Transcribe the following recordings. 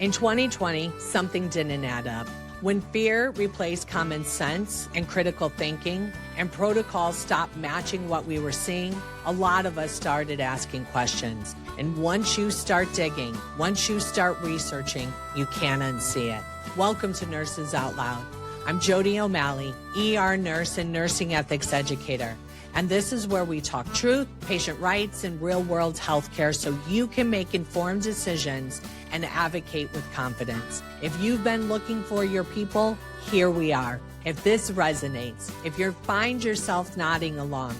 In 2020, something didn't add up. When fear replaced common sense and critical thinking, and protocols stopped matching what we were seeing, a lot of us started asking questions. And once you start digging, once you start researching, you can't unsee it. Welcome to Nurses Out Loud. I'm Jodi O'Malley, ER nurse and nursing ethics educator. And this is where we talk truth, patient rights, and real-world healthcare so you can make informed decisions and advocate with confidence. If you've been looking for your people, here we are. If this resonates, if you find yourself nodding along,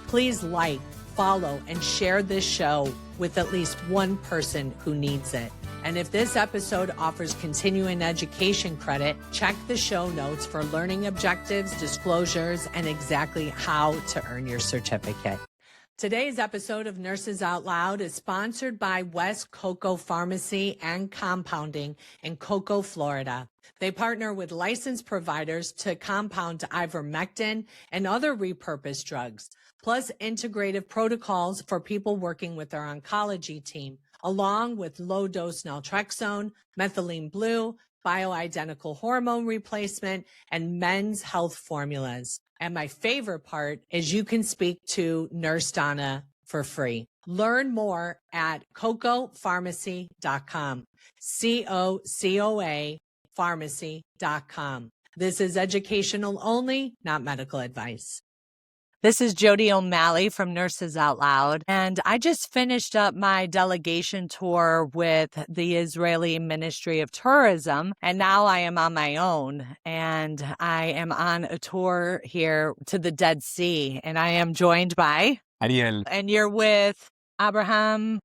please like, follow, and share this show with at least one person who needs it. And if this episode offers continuing education credit, check the show notes for learning objectives, disclosures, and exactly how to earn your certificate. Today's episode of Nurses Out Loud is sponsored by West Cocoa Pharmacy and Compounding in Cocoa, Florida. They partner with licensed providers to compound ivermectin and other repurposed drugs, plus integrative protocols for people working with their oncology team, along with low-dose naltrexone, methylene blue, bioidentical hormone replacement, and men's health formulas. And my favorite part is you can speak to Nurse Donna for free. Learn more at cocopharmacy.com, COCOA pharmacy.com. This is educational only, not medical advice. This is Jodi O'Malley from Nurses Out Loud, and I just finished up my delegation tour with the Israeli Ministry of Tourism, and now I am on my own, and I am on a tour here to the Dead Sea, and I am joined by Ariel. And you're with Abraham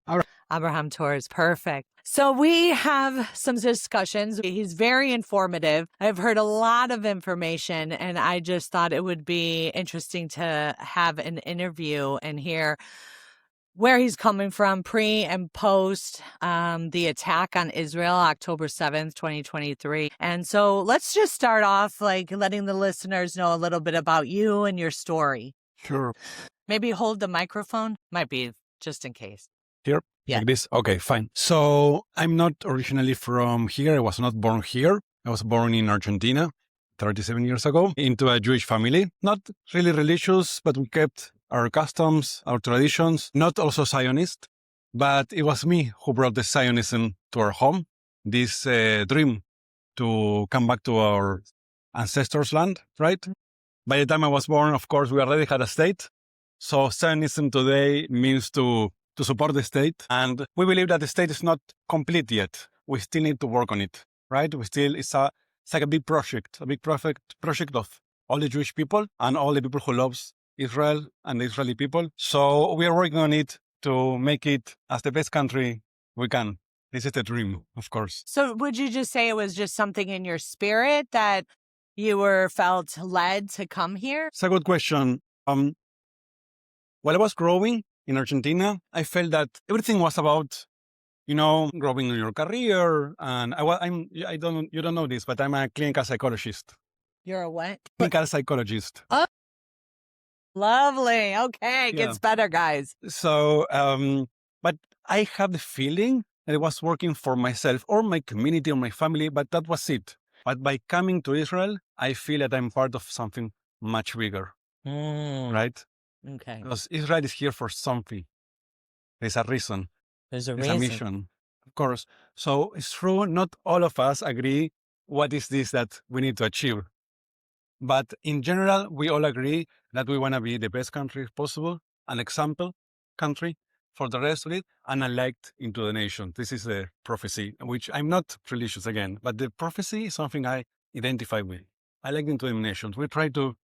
Tours. Perfect. So we have some discussions. He's very informative. I've heard a lot of information, and I just thought it would be interesting to have an interview and hear where he's coming from pre and post the attack on Israel, October 7th, 2023. And so let's just start off like letting the listeners know a little bit about you and your story. Sure. Maybe hold the microphone. Might be just in case. Here? Yeah. Like this? Okay, fine. So I'm not originally from here. I was not born here. I was born in Argentina 37 years ago into a Jewish family. Not really religious, but we kept our customs, our traditions. Not also Zionist, but it was me who brought the Zionism to our home. This dream to come back to our ancestors' land, right? By the time I was born, of course, we already had a state. So Zionism today means to support the state. And we believe that the state is not complete yet. We still need to work on it, right? It's like a big project of all the Jewish people and all the people who loves Israel and the Israeli people. So we are working on it to make it as the best country we can. This is the dream, of course. So would you just say it was just something in your spirit that you felt led to come here? It's a good question. While I was growing in Argentina, I felt that everything was about, growing in your career. And you don't know this, but I'm a clinical psychologist. You're a what? Clinical psychologist. Oh, lovely. Okay. Yeah. Gets better, guys. So, but I have the feeling that I was working for myself or my community or my family, but that was it. But by coming to Israel, I feel that I'm part of something much bigger, right? Okay. Because Israel is here for something. There's a reason. There's a There's reason. a mission, of course. So it's true, not all of us agree what is this that we need to achieve. But in general, we all agree that we want to be the best country possible, an example country for the rest of it, and a light into the nation. This is the prophecy, which I'm not religious again, but the prophecy is something I identify with. I like into the nations. We try to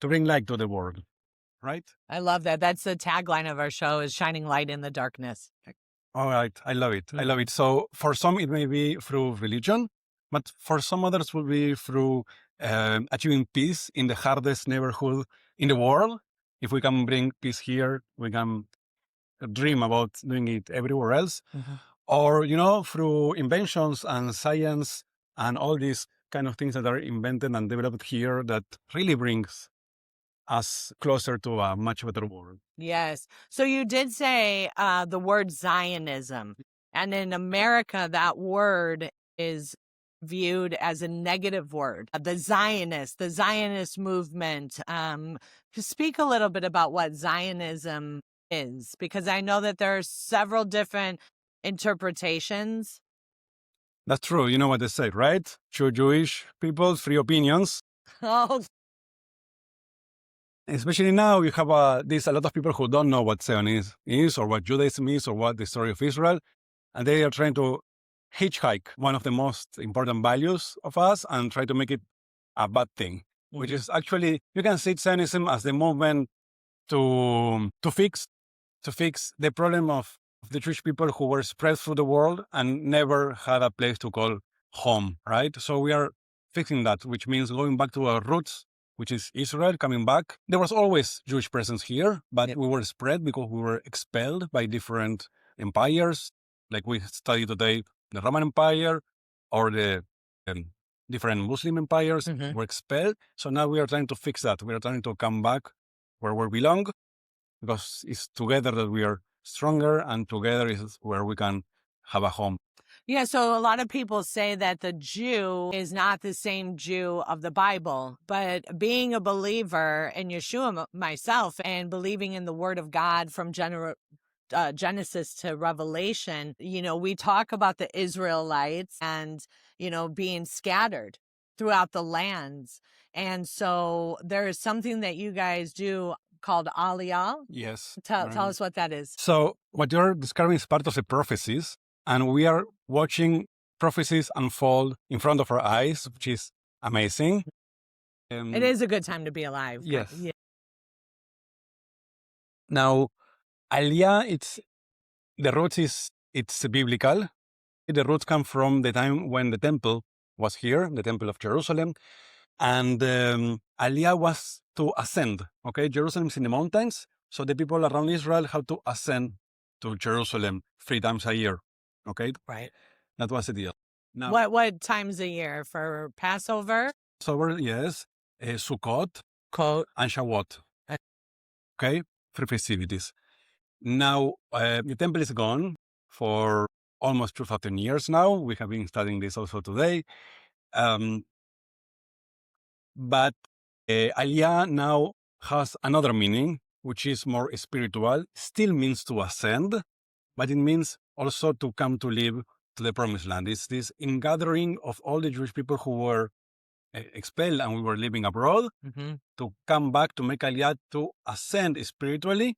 bring light to the world. Right? I love that. That's the tagline of our show is shining light in the darkness. All right. I love it. I love it. So for some, it may be through religion, but for some others will be through achieving peace in the hardest neighborhood in the world. If we can bring peace here, we can dream about doing it everywhere else. Mm-hmm. Or, through inventions and science and all these kind of things that are invented and developed here that really brings us closer to a much better world. Yes. So you did say the word Zionism. And in America, that word is viewed as a negative word. The Zionist movement. Speak a little bit about what Zionism is, because I know that there are several different interpretations. That's true. You know what they say, right? Two Jewish people, three opinions. Oh, Especially now, you have there's a lot of people who don't know what Zionism is, or what Judaism is, or what the story of Israel, and they are trying to hitchhike one of the most important values of us and try to make it a bad thing, which is actually, you can see Zionism as the movement to fix the problem of the Jewish people who were spread through the world and never had a place to call home, right? So we are fixing that, which means going back to our roots, which is Israel, coming back. There was always Jewish presence here, but we were spread because we were expelled by different empires. Like we studied today, the Roman Empire or the different Muslim empires were expelled. So now we are trying to fix that. We are trying to come back where we belong, because it's together that we are stronger, and together is where we can have a home. Yeah, so a lot of people say that the Jew is not the same Jew of the Bible, but being a believer in Yeshua myself and believing in the Word of God from Genesis to Revelation, we talk about the Israelites and, being scattered throughout the lands. And so there is something that you guys do called Aliyah. Yes. Tell us what that is. So what you're describing is part of the prophecies, and we are watching prophecies unfold in front of our eyes, which is amazing. It is a good time to be alive. Yes. Yeah. Now, Aliyah, the roots it's biblical. The roots come from the time when the temple was here, the temple of Jerusalem. And Aliyah was to ascend, okay? Jerusalem is in the mountains, so the people around Israel have to ascend to Jerusalem 3 times a year, okay? Right. That was the deal. Now, What times a year for Passover? Passover, yes, Sukkot, and Shavuot, okay? 3 festivities. Now, the temple is gone for almost 2,000 years now. We have been studying this also today. But Aliyah now has another meaning, which is more spiritual. Still means to ascend, but it means also to come to live to the promised land. It's this ingathering of all the Jewish people who were expelled and we were living abroad to come back, to make Aliyah, to ascend spiritually,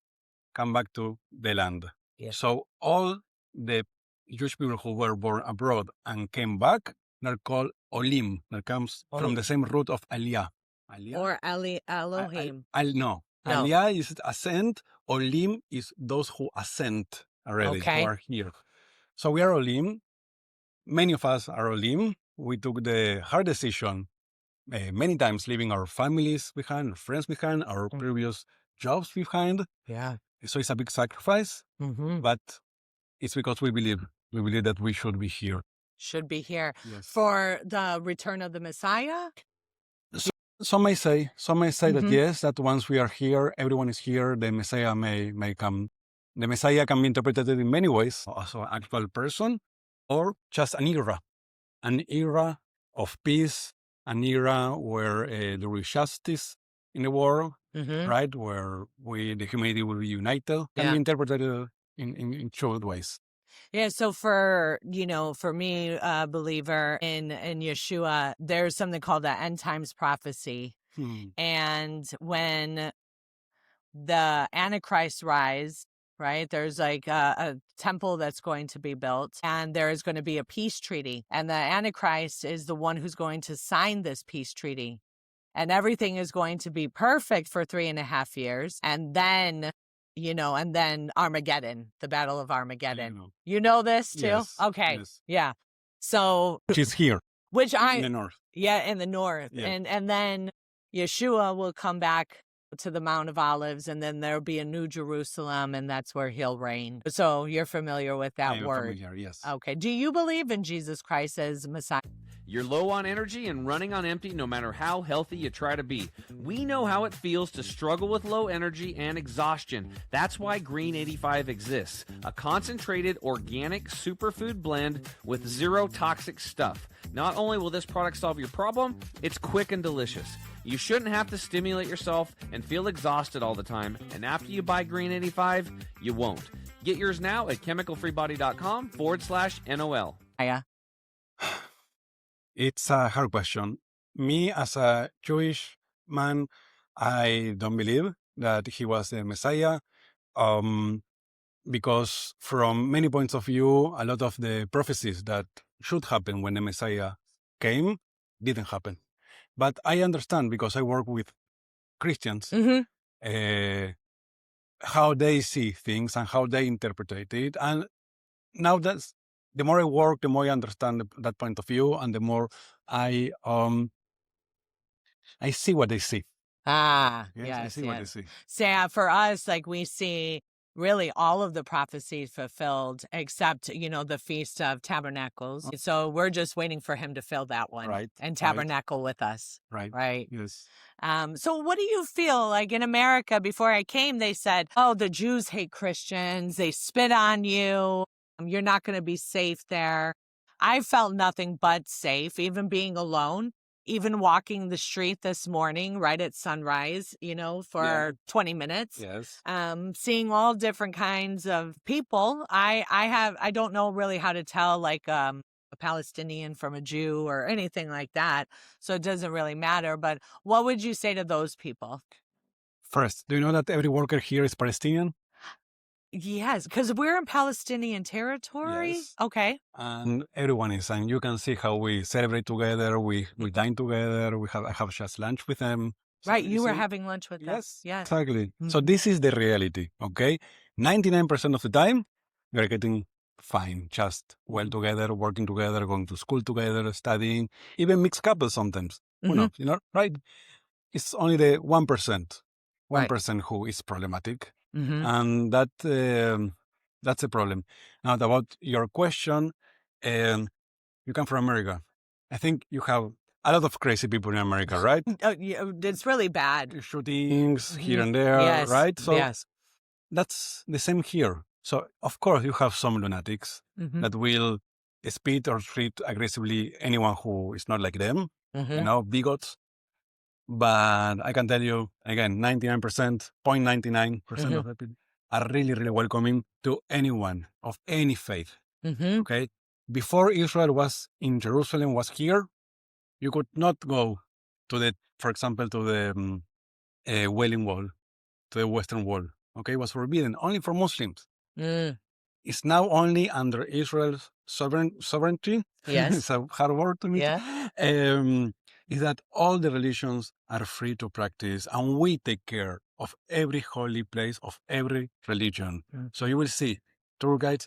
come back to the land. Yes. So all the Jewish people who were born abroad and came back, they're called Olim. That comes from the same root of Aliyah. Or Elohim. No. Aliyah is ascent. Olim is those who ascend already, who are here. So we are Olim. Many of us are Olim. We took the hard decision many times, leaving our families behind, our friends behind, our previous jobs behind. Yeah. So it's a big sacrifice, but it's because we believe that we should be here. Yes. For the return of the Messiah? Some may say that yes, that once we are here, everyone is here, the Messiah may come. The Messiah can be interpreted in many ways, as an actual person, or just an era of peace, an era where there is justice in the world, right? Where the humanity will be united, can be interpreted in two ways. Yeah, so for me, a believer in Yeshua, there's something called the end times prophecy. And when the Antichrist rise, right, there's like a temple that's going to be built, and there is going to be a peace treaty. And the Antichrist is the one who's going to sign this peace treaty. And everything is going to be perfect for 3.5 years. And then Armageddon, the Battle of Armageddon. You know this too? Yes. Okay. Yes. Yeah. So. Which is here. In the north. Yeah, in the north. Yeah. And then Yeshua will come back to the Mount of Olives, and then there'll be a new Jerusalem, and that's where he'll reign. So you're familiar with that word? Familiar, yes. Okay. Do you believe in Jesus Christ as Messiah? You're low on energy and running on empty no matter how healthy you try to be. We know how it feels to struggle with low energy and exhaustion. That's why Green 85 exists, a concentrated organic superfood blend with zero toxic stuff. Not only will this product solve your problem, it's quick and delicious. You shouldn't have to stimulate yourself and feel exhausted all the time, and after you buy Green 85, you won't. Get yours now at chemicalfreebody.com/NOL. Yeah. It's a hard question. Me, as a Jewish man, I don't believe that he was the Messiah, because from many points of view, a lot of the prophecies that should happen when the Messiah came didn't happen. But I understand, because I work with Christians, how they see things and how they interpret it. And now that's the more I work, the more I understand that point of view, and the more I see what they see. Ah, Yes, I see what they see. So for us, like, we see really all of the prophecies fulfilled except, the Feast of Tabernacles. So we're just waiting for him to fill that one, Right, and tabernacle with us. Right. Yes. So what do you feel like in America? Before I came, they said, oh, the Jews hate Christians. They spit on you. You're not going to be safe there. I felt nothing but safe, even being alone. Even walking the street this morning, right at sunrise, for 20 minutes. Yes. Seeing all different kinds of people. I don't know really how to tell, like, a Palestinian from a Jew or anything like that. So it doesn't really matter. But what would you say to those people? First, do you know that every worker here is Palestinian? Yes, because we're in Palestinian territory. Yes. Okay. And everyone is, and you can see how we celebrate together, we dine together, I have just lunch with them. So Right, you were see? having lunch with them. Yes, Yes. exactly. So this is the reality, okay? 99% of the time, we're getting fine, just well together, working together, going to school together, studying, even mixed couples sometimes. Who knows, right? It's only the 1%, 1% who is problematic. And that's a problem. Now, about your question, you come from America. I think you have a lot of crazy people in America, right? It's really bad. Shootings here and there, Yes. right? So yes. that's the same here. So, of course, you have some lunatics that will spit or treat aggressively anyone who is not like them, bigots. But I can tell you, again, 99%, 0.99% of the people are really, really welcoming to anyone of any faith. Okay? Before Israel was in Jerusalem, was here, you could not go to for example, to the Wailing Wall, to the Western Wall. Okay? It was forbidden only for Muslims. It's now only under Israel's sovereignty. Yes. It's a hard word to me. Yeah. Is that all the religions are free to practice, and we take care of every holy place of every religion. So you will see, tour guides,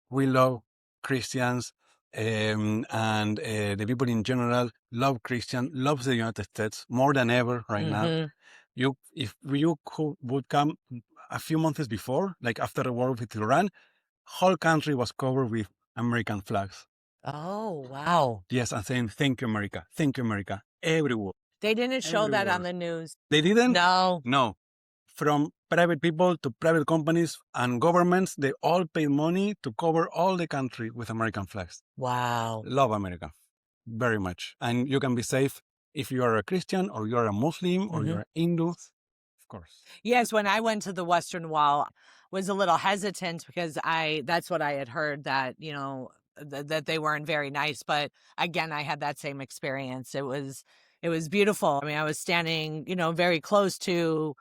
we love Christians, and the people in general love Christians, love the United States more than ever right now. If you would come a few months before, like after the war with Iran, whole country was covered with American flags. Oh, wow. Yes, and saying, thank you, America, everywhere. They didn't show that on the news. They didn't? No. No. From private people to private companies and governments, they all pay money to cover all the country with American flags. Wow. Love America very much. And you can be safe if you are a Christian or you're a Muslim or you're a Hindu, of course. Yes, when I went to the Western Wall, was a little hesitant because that's what I had heard, that, that they weren't very nice. But again, I had that same experience. It was beautiful. I mean, I was standing, very close to,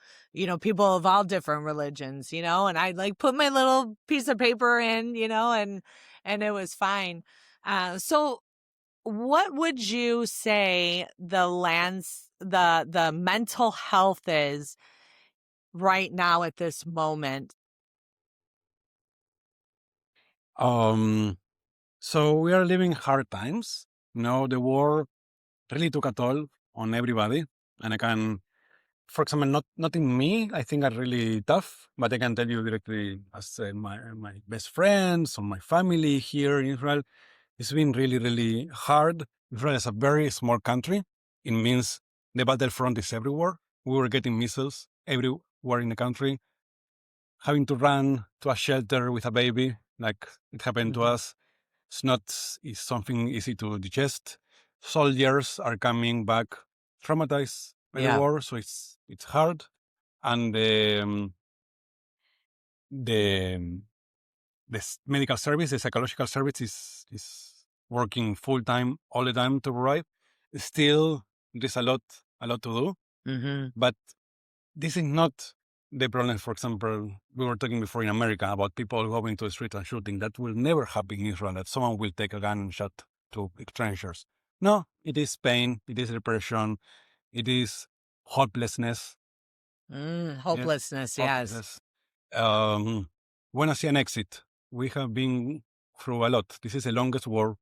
people of all different religions, and I put my little piece of paper in, and it was fine. So what would you say the mental health is right now at this moment? So we are living hard times. The war really took a toll on everybody. And I can, for example, not in me, I think are really tough, but I can tell you directly as my best friends or my family here in Israel, It's been really, really hard. Israel is a very small country. It means the battlefront is everywhere. We were getting missiles everywhere in the country, having to run to a shelter with a baby, like it happened to us. It's something easy to digest. Soldiers are coming back traumatized by the war, so it's hard. And the medical service, the psychological service is working full time all the time to provide. Still, there's a lot to do. But this is not the problem. For example, we were talking before in America about people going to the street and shooting. That will never happen in Israel, that someone will take a gun and shoot to strangers. No, it is pain, it is repression, it is hopelessness. Hopelessness, yes. When I see an exit, we have been through a lot. This is the longest war.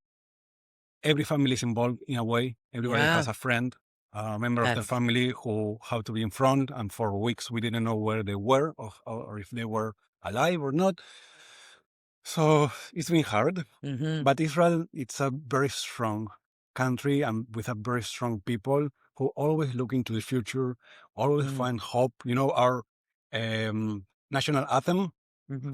Every family is involved in a way. Everybody has a friend, a member of the family who have to be in front. And for weeks, we didn't know where they were or if they were alive or not. So it's been hard. But Israel, it's a very strong country and with a very strong people who always look into the future, always find hope. You know, our national anthem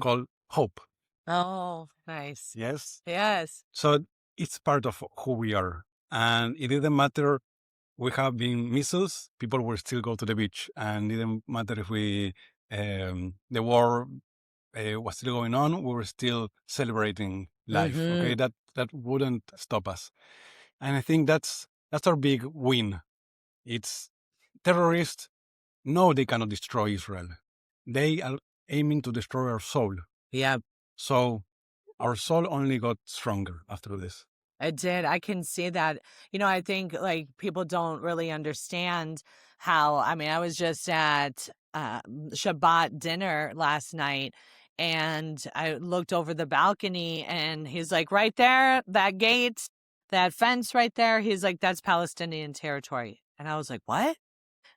called Hope. Oh, nice. Yes. Yes. So it's part of who we are. And it didn't matter. We have been missiles. People will still go to the beach. And it didn't matter if the war was still going on. We were still celebrating life. Okay. That wouldn't stop us. And I think that's our big win. It's terrorists know they cannot destroy Israel. They are aiming to destroy our soul. Yeah. So our soul only got stronger after this. It did. I can see that. You know, I think like people don't really understand how, I mean, I was just at Shabbat dinner last night and I looked over the balcony and he's like, right there, that gate, that fence right there. He's like, that's Palestinian territory. And I was like, what?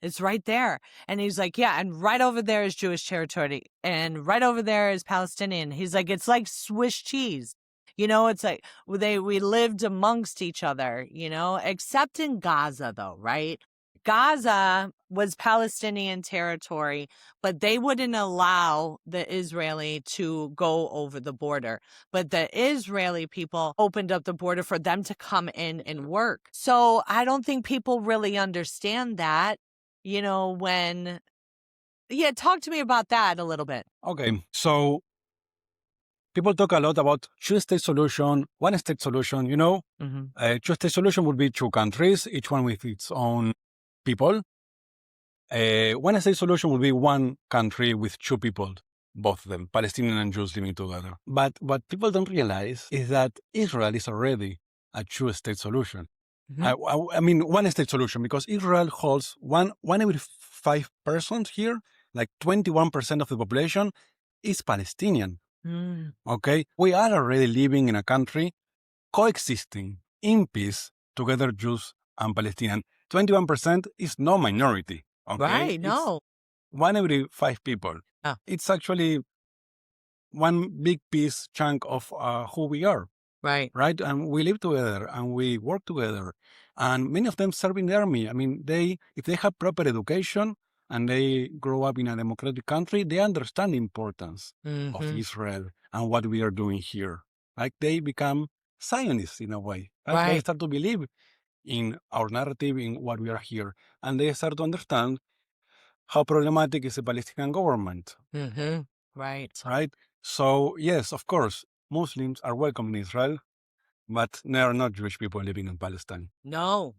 It's right there. And he's like, yeah, and right over there is Jewish territory. And right over there is Palestinian. He's like, it's like Swiss cheese. You know, it's like we lived amongst each other, you know, except in Gaza, though, right? Gaza was Palestinian territory, but they wouldn't allow the Israeli to go over the border. But the Israeli people opened up the border for them to come in and work. So I don't think people really understand that, you know, talk to me about that a little bit. Okay, so people talk a lot about two-state solution, one-state solution, you know. A two-state solution would be two countries, each one with its own people. One-state solution would be one country with two people, both of them, Palestinian and Jews living together. But what people don't realize is that Israel is already a two-state solution. I mean, one-state solution, because Israel holds one every 5 persons here, like 21% of the population is Palestinian. Okay, we are already living in a country coexisting in peace together, Jews and Palestinian. 21% is no minority. Okay? Right, no. It's one every 5 people. It's actually one big piece chunk of who we are. Right. And we live together and we work together. And many of them serve in the army. I mean, if they have proper education and they grow up in a democratic country, they understand the importance of Israel and what we are doing here. Like they become Zionists in a way. Right? They start to believe in our narrative, in what we are here. And they start to understand how problematic is the Palestinian government. Right. So, yes, of course, Muslims are welcome in Israel, but there are not Jewish people living in Palestine. No.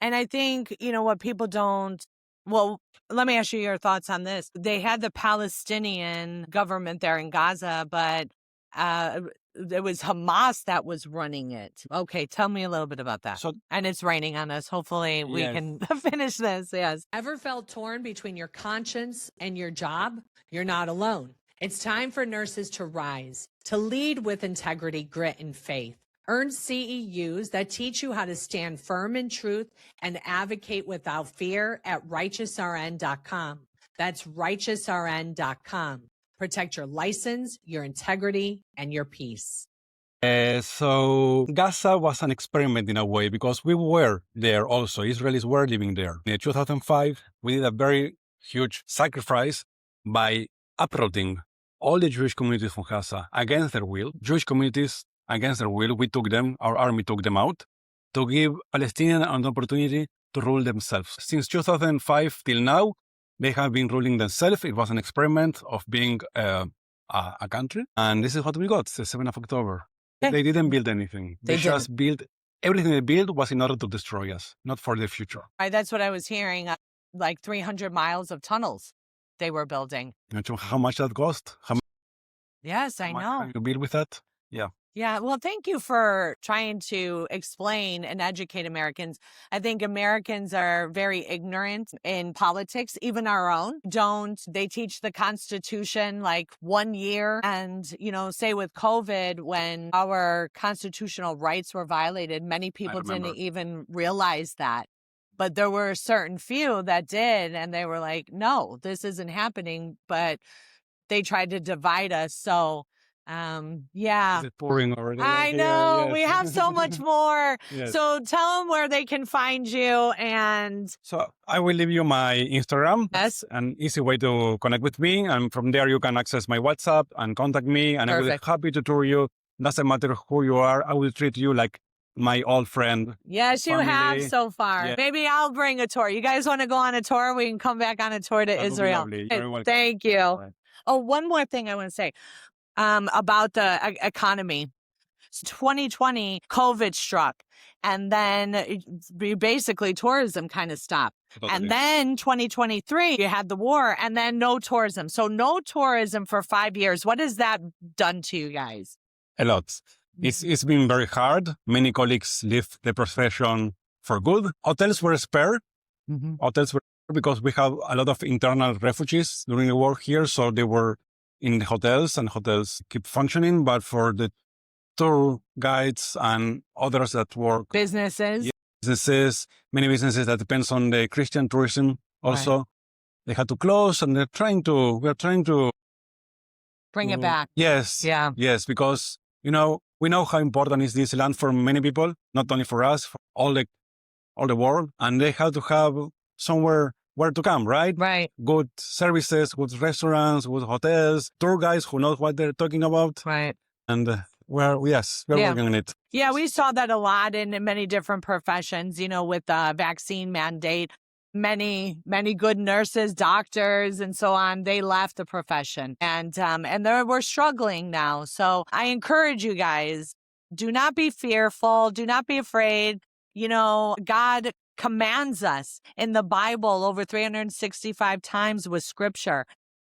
And I think, you know, what people don't, well, let me ask you your thoughts on this. They had the Palestinian government there in Gaza, but it was Hamas that was running it. Okay, tell me a little bit about that. And it's raining on us. Hopefully we can finish this. Yes. Ever felt torn between your conscience and your job? You're not alone. It's time for nurses to rise, to lead with integrity, grit, and faith. Earn CEUs that teach you how to stand firm in truth and advocate without fear at righteousrn.com. That's righteousrn.com. Protect your license, your integrity, and your peace. So Gaza was an experiment in a way because we were there also. Israelis were living there. In 2005, we did a very huge sacrifice by uprooting all the Jewish communities from Gaza against their will. Jewish communities against their will, we took them, our army took them out to give Palestinians an opportunity to rule themselves. Since 2005 till now, they have been ruling themselves. It was an experiment of being a country. And this is what we got, the 7th of October. Okay. They didn't build anything. They just built, everything they built was in order to destroy us, not for the future. Right, that's what I was hearing, like 300 miles of tunnels they were building. You know how much that cost? Yes, I know. You build with that? Yeah. Yeah, well, thank you for trying to explain and educate Americans. I think Americans are very ignorant in politics, even our own. They teach the Constitution like 1 year. And, say with COVID, when our constitutional rights were violated, many people didn't even realize that. But there were a certain few that did, and they were like, no, this isn't happening. But they tried to divide us. So, yeah. Is it pouring already? I know. Yes. We have so much more. Yes. So tell them where they can find you. And so I will leave you my Instagram. Yes. An easy way to connect with me. And from there, you can access my WhatsApp and contact me. And Perfect. I will be happy to tour you. Doesn't matter who you are. I will treat you like my old friend. Yes, you have so far. Yeah. Maybe I'll bring a tour. You guys want to go on a tour? We can come back on a tour to Israel. Thank you. Right. Oh, one more thing I want to say about the economy. 2020, COVID struck. And then basically tourism kind of stopped. Totally. And then 2023, you had the war and then no tourism. So no tourism for 5 years. What has that done to you guys? A lot. It's been very hard. Many colleagues left the profession for good. Hotels were spared. Mm-hmm. Hotels were because we have a lot of internal refugees during the war here. So they were in the hotels and hotels keep functioning. But for the tour guides and others that work. Businesses. Many businesses that depends on the Christian tourism also. Right. They had to close and we're trying to bring it back. Yes. Yeah. Yes, because, we know how important is this land for many people, not only for us, for all the world. And they have to have somewhere where to come, right? Right. Good services, good restaurants, good hotels, tour guides who know what they're talking about. Right. And we're working on it. Yeah, we saw that a lot in many different professions, with the vaccine mandate. Many good nurses, doctors, and so on, they left the profession. And we're struggling now. So I encourage you guys, do not be fearful. Do not be afraid. God commands us in the Bible over 365 times with scripture.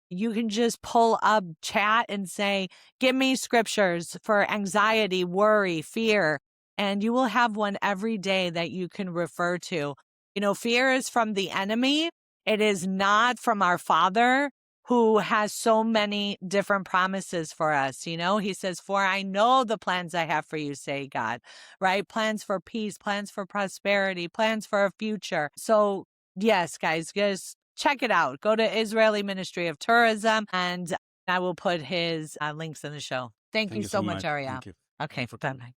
You can just pull up chat and say, give me scriptures for anxiety, worry, fear, and you will have one every day that you can refer to. Fear is from the enemy. It is not from our Father who has so many different promises for us. He says, for I know the plans I have for you, say God, right? Plans for peace, plans for prosperity, plans for a future. So yes, guys, just check it out. Go to Israeli Ministry of Tourism, and I will put his links in the show. Thank you so much, Ariel. Thank you. Okay, bye-bye.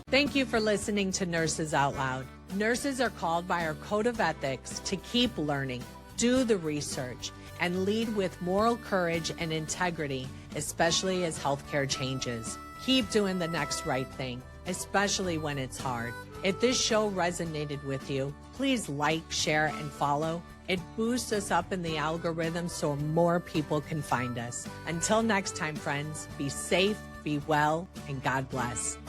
Thank you for listening to Nurses Out Loud. Nurses are called by our code of ethics to keep learning, do the research, and lead with moral courage and integrity, especially as healthcare changes. Keep doing the next right thing, especially when it's hard. If this show resonated with you, please like, share, and follow. It boosts us up in the algorithm so more people can find us. Until next time, friends, be safe, be well, and God bless.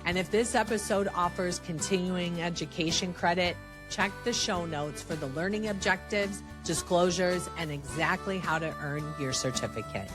And if this episode offers continuing education credit, check the show notes for the learning objectives, disclosures, and exactly how to earn your certificate.